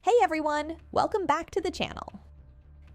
Hey everyone, welcome back to the channel.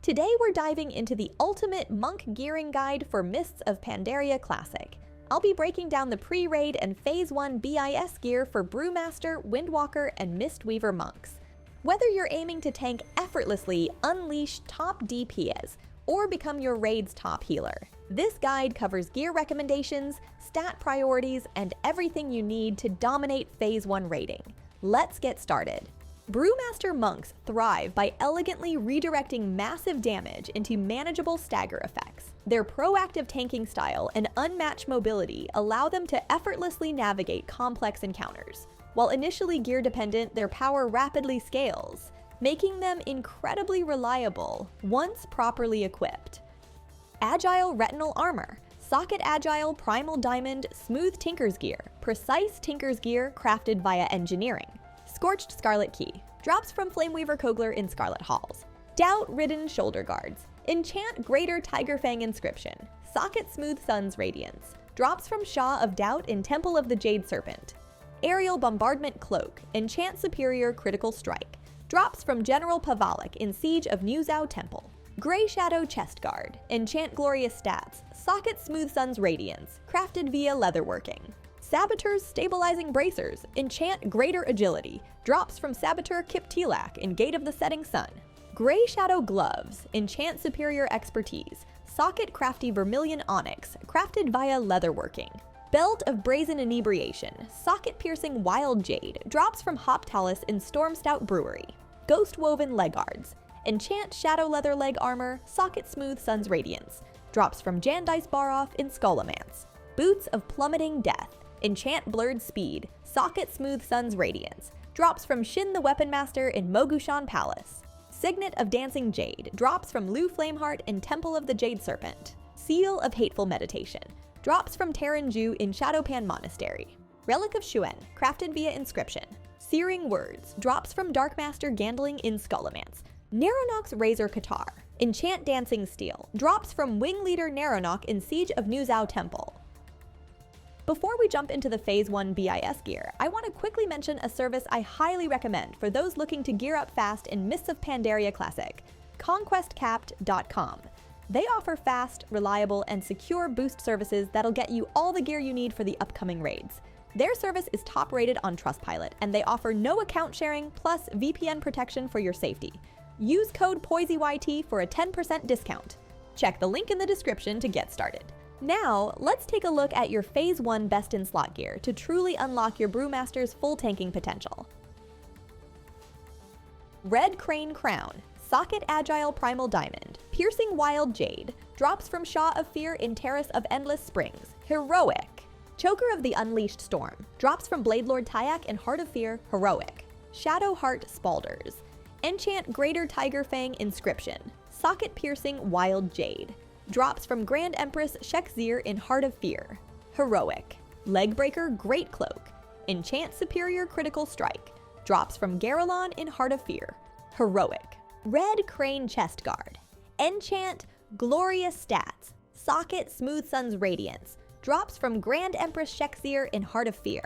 Today we're diving into the ultimate monk gearing guide for Mists of Pandaria Classic. I'll be breaking down the pre-raid and phase 1 BiS gear for Brewmaster, Windwalker, and Mistweaver monks. Whether you're aiming to tank effortlessly, unleash top DPS, or become your raid's top healer, this guide covers gear recommendations, stat priorities, and everything you need to dominate phase 1 raiding. Let's get started. Brewmaster monks thrive by elegantly redirecting massive damage into manageable stagger effects. Their proactive tanking style and unmatched mobility allow them to effortlessly navigate complex encounters. While initially gear-dependent, their power rapidly scales, making them incredibly reliable once properly equipped. Agile Retinal Armor. Socket Agile Primal Diamond Smooth Tinker's Gear. Precise Tinker's Gear crafted via engineering. Scorched Scarlet Key. Drops from Flameweaver Kogler in Scarlet Halls. Doubt-Ridden Shoulder Guards. Enchant Greater Tiger Fang Inscription. Socket Smooth Sun's Radiance. Drops from Shaw of Doubt in Temple of the Jade Serpent. Aerial Bombardment Cloak. Enchant Superior Critical Strike. Drops from General Pavalik in Siege of Nuzhou Temple. Grey Shadow Chest Guard. Enchant Glorious Stats. Socket Smooth Sun's Radiance. Crafted via leatherworking. Saboteur's Stabilizing Bracers. Enchant Greater Agility. Drops from Saboteur Kip Tilak in Gate of the Setting Sun. Grey Shadow Gloves. Enchant Superior Expertise. Socket Crafty Vermilion Onyx. Crafted via leatherworking. Belt of Brazen Inebriation. Socket Piercing Wild Jade. Drops from Hoptalis in Storm Stout Brewery. Ghost Woven Legguards. Enchant Shadow Leather Leg Armor. Socket Smooth Sun's Radiance. Drops from Jandice Baroff in Skullomance. Boots of Plummeting Death. Enchant Blurred Speed. Socket Smooth Sun's Radiance. Drops from Shin the Weapon Master in Mogushan Palace. Signet of Dancing Jade. Drops from Lu Flameheart in Temple of the Jade Serpent. Seal of Hateful Meditation. Drops from Terran Ju in Shadowpan Monastery. Relic of Shuen. Crafted via inscription. Searing Words. Drops from Darkmaster Gandling in Skullomance. Naronok's Razor Katar. Enchant Dancing Steel. Drops from Wing Leader Naronok in Siege of Nuzhou Temple. Before we jump into the Phase 1 BiS gear, I want to quickly mention a service I highly recommend for those looking to gear up fast in Mists of Pandaria Classic, ConquestCapped.com. They offer fast, reliable, and secure boost services that'll get you all the gear you need for the upcoming raids. Their service is top rated on Trustpilot, and they offer no account sharing plus VPN protection for your safety. Use code POISEYT for a 10% discount. Check the link in the description to get started. Now, let's take a look at your Phase 1 best-in-slot gear to truly unlock your Brewmaster's full tanking potential. Red Crane Crown. Socket Agile Primal Diamond. Piercing Wild Jade. Drops from Shaw of Fear in Terrace of Endless Springs. Heroic. Choker of the Unleashed Storm. Drops from Bladelord Tyak in Heart of Fear. Heroic. Shadow Heart Spalders. Enchant Greater Tiger Fang Inscription. Socket Piercing Wild Jade. Drops from Grand Empress Shek'Zir in Heart of Fear. Heroic. Legbreaker Great Cloak. Enchant Superior Critical Strike. Drops from Garelon in Heart of Fear. Heroic. Red Crane Chest Guard. Enchant Glorious Stats. Socket Smooth Sun's Radiance. Drops from Grand Empress Shek'Zir in Heart of Fear.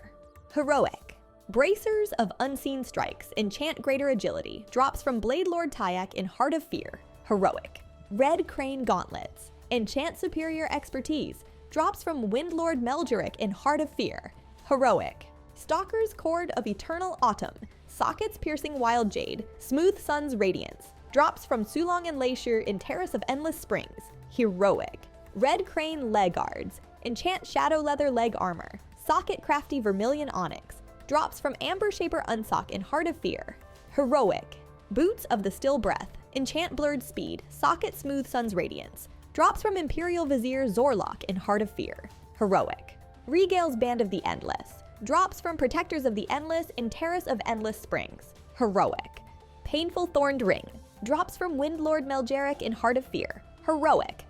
Heroic. Bracers of Unseen Strikes. Enchant Greater Agility. Drops from Bladelord Tyak in Heart of Fear. Heroic. Red Crane Gauntlets. Enchant Superior Expertise. Drops from Windlord Melduric in Heart of Fear. Heroic. Stalker's Cord of Eternal Autumn. Sockets Piercing Wild Jade. Smooth Sun's Radiance. Drops from Sulong and Leishir in Terrace of Endless Springs. Heroic. Red Crane Legguards. Enchant Shadow Leather Leg Armor. Socket Crafty Vermilion Onyx. Drops from Amber Shaper Unsock in Heart of Fear. Heroic. Boots of the Still Breath. Enchant Blurred Speed. Socket Smooth Sun's Radiance. Drops from Imperial Vizier Zorlok in Heart of Fear. Heroic. Regale's Band of the Endless. Drops from Protectors of the Endless in Terrace of Endless Springs. Heroic. Painful Thorned Ring. Drops from Windlord Melduric in Heart of Fear. Heroic.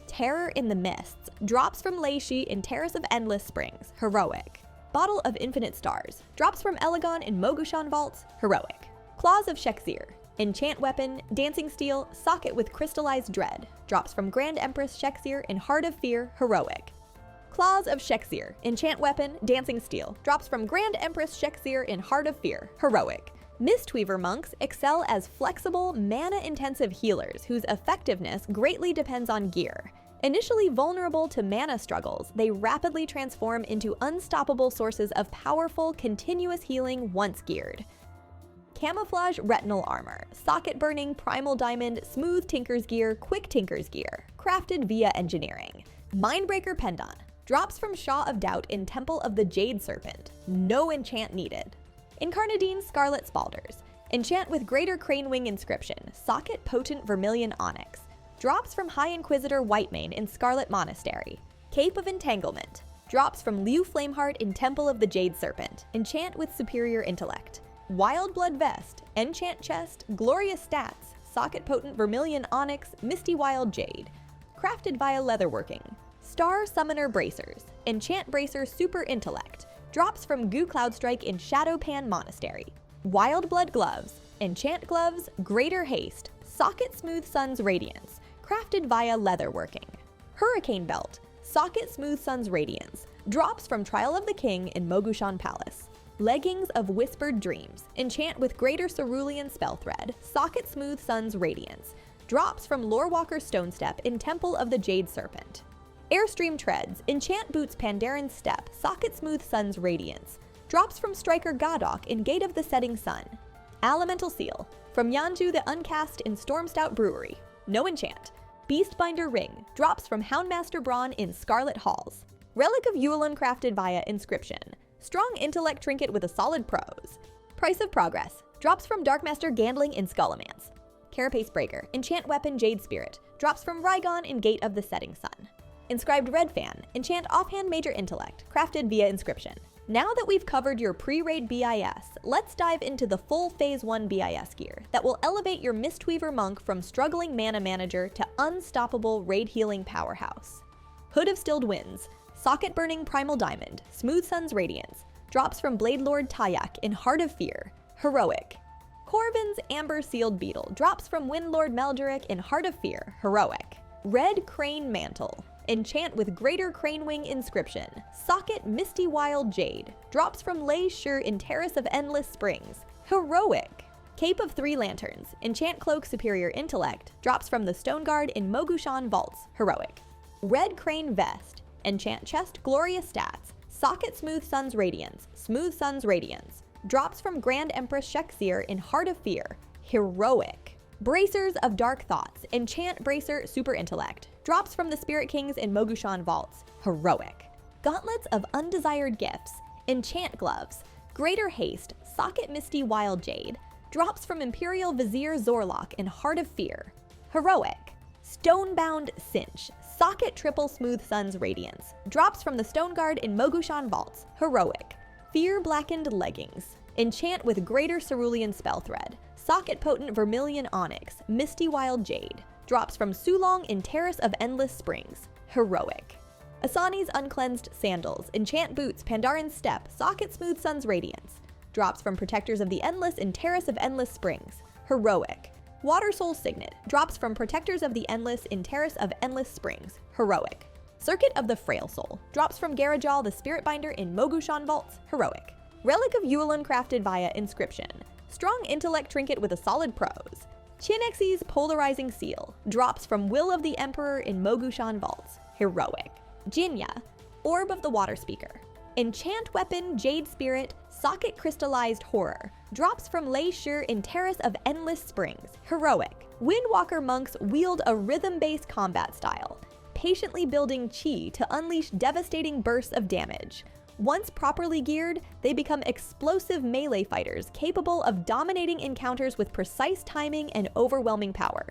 Terror in the Mists. Drops from Leishi in Terrace of Endless Springs. Heroic. Bottle of Infinite Stars. Drops from Elegon in Mogushan Vaults. Heroic. Claws of Shek'Zir. Enchant Weapon, Dancing Steel, Socket with Crystallized Dread. Drops from Grand Empress Shek'Zir in Heart of Fear. Heroic. Claws of Shek'Zir. Enchant Weapon, Dancing Steel. Drops from Grand Empress Shek'Zir in Heart of Fear. Heroic. Mistweaver monks excel as flexible, mana-intensive healers whose effectiveness greatly depends on gear. Initially vulnerable to mana struggles, they rapidly transform into unstoppable sources of powerful, continuous healing once geared. Camouflage retinal armor, socket-burning primal diamond, smooth tinker's gear, quick tinker's gear, crafted via engineering. Mindbreaker pendant, drops from Shaw of Doubt in Temple of the Jade Serpent, no enchant needed. Incarnadine Scarlet Spalders, enchant with Greater Cranewing inscription, socket potent vermilion onyx, drops from High Inquisitor Whitemane in Scarlet Monastery. Cape of Entanglement, drops from Liu Flameheart in Temple of the Jade Serpent, enchant with superior intellect. Wildblood Vest, enchant chest, glorious stats, socket potent vermilion onyx, misty wild jade, crafted via leatherworking. Star Summoner Bracers, enchant bracer super intellect, drops from Goo Cloudstrike in Shadowpan Monastery. Wildblood Gloves, enchant gloves, greater haste, socket smooth sun's radiance, crafted via leatherworking. Hurricane Belt, socket smooth sun's radiance, drops from Trial of the King in Mogushan Palace. Leggings of Whispered Dreams, enchant with Greater Cerulean Spellthread, socket smooth sun's radiance, drops from Lorewalker Stonestep in Temple of the Jade Serpent. Airstream Treads, enchant boots Pandaren Step, socket smooth sun's radiance, drops from Striker Godok in Gate of the Setting Sun. Elemental Seal, from Yanju the Uncast in Stormstout Brewery, no enchant. Beastbinder Ring, drops from Houndmaster Brawn in Scarlet Halls. Relic of Yulon crafted via inscription, strong intellect trinket with a solid prose. Price of Progress, drops from Darkmaster Gandling in Skullomance. Carapace Breaker, enchant weapon Jade Spirit, drops from Rygon in Gate of the Setting Sun. Inscribed Red Fan, enchant offhand major intellect, crafted via inscription. Now that we've covered your pre-raid BiS, let's dive into the full Phase 1 BiS gear that will elevate your Mistweaver Monk from struggling mana manager to unstoppable raid healing powerhouse. Hood of Stilled Winds, socket-burning primal diamond, smooth sun's radiance, drops from Bladelord Tayak in Heart of Fear, heroic. Corvin's Amber Sealed Beetle, drops from Windlord Melduric in Heart of Fear, heroic. Red Crane Mantle, enchant with Greater Cranewing inscription, socket Misty Wild Jade, drops from Lei Shur in Terrace of Endless Springs, heroic. Cape of Three Lanterns, enchant cloak Superior Intellect, drops from the Stone Guard in Mogushan Vaults, heroic. Red Crane Vest, enchant chest Glorious Stats, socket Smooth Sun's Radiance, Smooth Sun's Radiance, drops from Grand Empress Shek'Zir in Heart of Fear, heroic. Bracers of Dark Thoughts, enchant bracer Super Intellect, drops from the Spirit Kings in Mogushan Vaults, heroic. Gauntlets of Undesired Gifts, enchant gloves, Greater Haste, socket Misty Wild Jade, drops from Imperial Vizier Zorlok in Heart of Fear, heroic. Stonebound Cinch, socket triple Smooth Sun's Radiance, drops from the Stone Guard in Mogushan Vaults, heroic. Fear Blackened Leggings, enchant with Greater Cerulean Spellthread, socket potent Vermilion Onyx, Misty Wild Jade, drops from Sulong in Terrace of Endless Springs, heroic. Asani's Uncleansed Sandals, enchant boots Pandaren Step, socket Smooth Sun's Radiance, drops from Protectors of the Endless in Terrace of Endless Springs, heroic. Water Soul Signet, drops from Protectors of the Endless in Terrace of Endless Springs, heroic. Circuit of the Frail Soul, drops from Garajal the Spirit Binder in Mogushan Vaults, heroic. Relic of Yulon crafted via inscription, strong intellect trinket with a solid prose. Chinexi's Polarizing Seal, drops from Will of the Emperor in Mogushan Vaults, heroic. Jinya, Orb of the Water Speaker, enchant weapon Jade Spirit, socket Crystallized Horror, drops from Lei Shur in Terrace of Endless Springs, heroic. Windwalker monks wield a rhythm-based combat style, patiently building chi to unleash devastating bursts of damage. Once properly geared, they become explosive melee fighters capable of dominating encounters with precise timing and overwhelming power.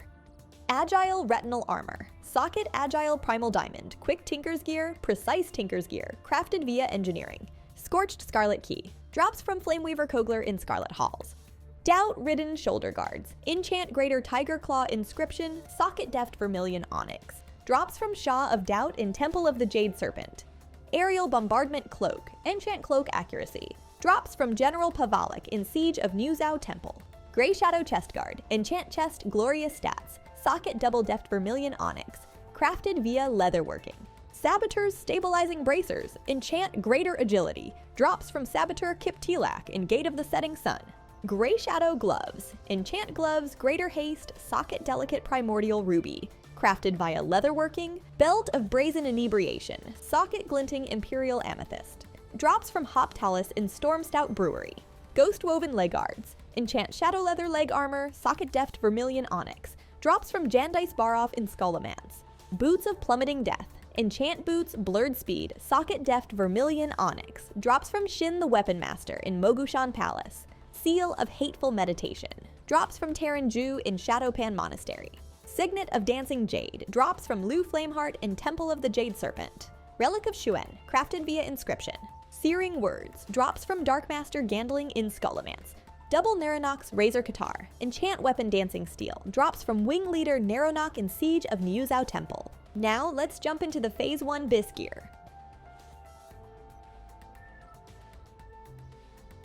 Agile Retinal Armor, socket Agile Primal Diamond, quick Tinker's Gear, precise Tinker's Gear, crafted via engineering. Scorched Scarlet Key, drops from Flameweaver Kogler in Scarlet Halls. Doubt-Ridden Shoulder Guards, enchant Greater Tiger Claw inscription, socket Deft Vermilion Onyx, drops from Shaw of Doubt in Temple of the Jade Serpent. Aerial Bombardment Cloak, enchant cloak accuracy, drops from General Pavalik in Siege of Nuzhou Temple. Grey Shadow Chest Guard, enchant chest Glorious Stats, socket Double Deft Vermilion Onyx, crafted via leatherworking. Saboteur's Stabilizing Bracers, enchant Greater Agility, drops from Saboteur Kip Tilak in Gate of the Setting Sun. Gray Shadow Gloves. Enchant gloves, greater haste, socket delicate primordial ruby. Crafted via leatherworking. Belt of brazen inebriation. Socket glinting imperial amethyst. Drops from Hoptalis in Stormstout Brewery. Ghost woven leg guards. Enchant shadow leather leg armor, socket deft vermilion onyx. Drops from Jandice Baroff in Skullomance. Boots of plummeting death. Enchant boots, blurred speed, socket deft vermilion onyx. Drops from Shin the Weapon Master in Mogushan Palace. Seal of hateful meditation. Drops from Terran Ju in Shadowpan Monastery. Signet of dancing jade. Drops from Lu Flameheart in Temple of the Jade Serpent. Relic of Shuen, crafted via inscription. Searing words. Drops from Darkmaster Gandling in Skullomance. Double Naranox Razor Katar. Enchant weapon dancing steel. Drops from Wing Leader Naronok in Siege of Niuzao Temple. Now let's jump into the Phase 1 BiS gear.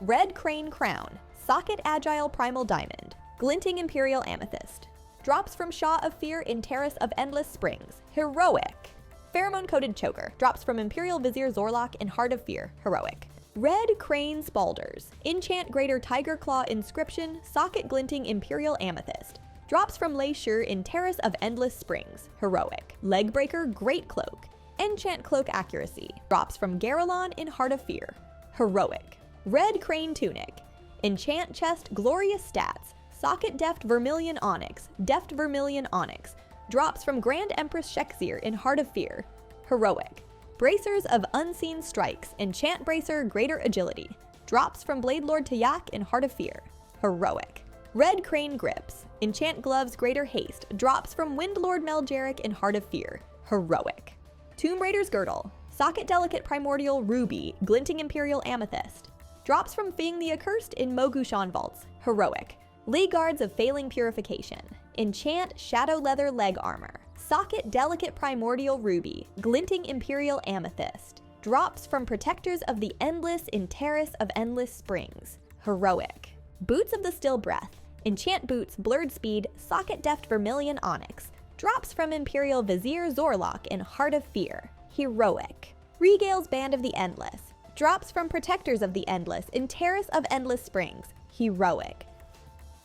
Red Crane Crown. Socket Agile Primal Diamond. Glinting Imperial Amethyst. Drops from Shaw of Fear in Terrace of Endless Springs. Heroic. Pheromone Coated Choker. Drops from Imperial Vizier Zorlok in Heart of Fear. Heroic. Red Crane Spalders. Enchant Greater Tiger Claw Inscription. Socket Glinting Imperial Amethyst. Drops from Lei Shur in Terrace of Endless Springs. Heroic. Legbreaker Great Cloak. Enchant Cloak Accuracy. Drops from Garelon in Heart of Fear. Heroic. Red Crane Tunic. Enchant Chest Glorious Stats. Socket Deft Vermilion Onyx. Deft Vermilion Onyx. Drops from Grand Empress Shek'Zir in Heart of Fear. Heroic. Bracers of Unseen Strikes. Enchant Bracer Greater Agility. Drops from Blade Lord Tayak in Heart of Fear. Heroic. Red Crane Grips. Enchant Gloves Greater Haste. Drops from Windlord Meljeric in Heart of Fear. Heroic. Tomb Raider's Girdle. Socket Delicate Primordial Ruby. Glinting Imperial Amethyst. Drops from Fing the Accursed in Mogushan Vaults. Heroic. Lee Guards of Failing Purification. Enchant Shadow Leather Leg Armor. Socket Delicate Primordial Ruby. Glinting Imperial Amethyst. Drops from Protectors of the Endless in Terrace of Endless Springs. Heroic. Boots of the Still Breath. Enchant Boots Blurred Speed. Socket Deft Vermilion Onyx. Drops from Imperial Vizier Zorlok in Heart of Fear. Heroic. Regale's Band of the Endless. Drops from Protectors of the Endless in Terrace of Endless Springs. Heroic.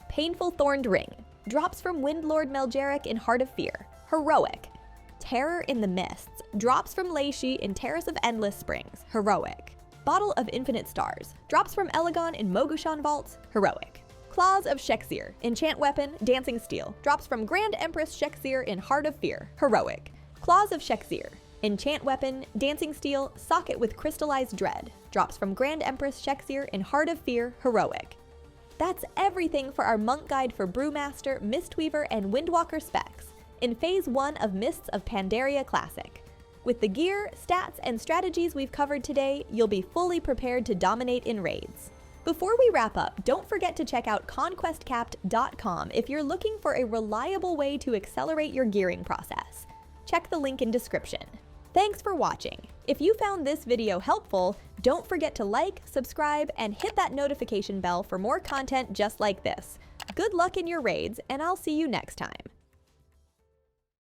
Painful Thorned Ring. Drops from Windlord Meljeric in Heart of Fear. Heroic. Terror in the Mists. Drops from Lei Shi in Terrace of Endless Springs. Heroic. Bottle of Infinite Stars. Drops from Elegon in Mogushan Vaults. Heroic. Claws of Shek'Zir. Enchant Weapon, Dancing Steel. Drops from Grand Empress Shek'Zir in Heart of Fear. Heroic. Claws of Shek'Zir. Enchant Weapon, Dancing Steel, Socket with Crystallized Dread. Drops from Grand Empress Shek'Zir in Heart of Fear. Heroic. That's everything for our monk guide for Brewmaster, Mistweaver, and Windwalker specs in Phase 1 of Mists of Pandaria Classic. With the gear, stats, and strategies we've covered today, you'll be fully prepared to dominate in raids. Before we wrap up, don't forget to check out conquestcapped.com if you're looking for a reliable way to accelerate your gearing process. Check the link in description. Thanks for watching. If you found this video helpful, don't forget to like, subscribe, and hit that notification bell for more content just like this. Good luck in your raids, and I'll see you next time.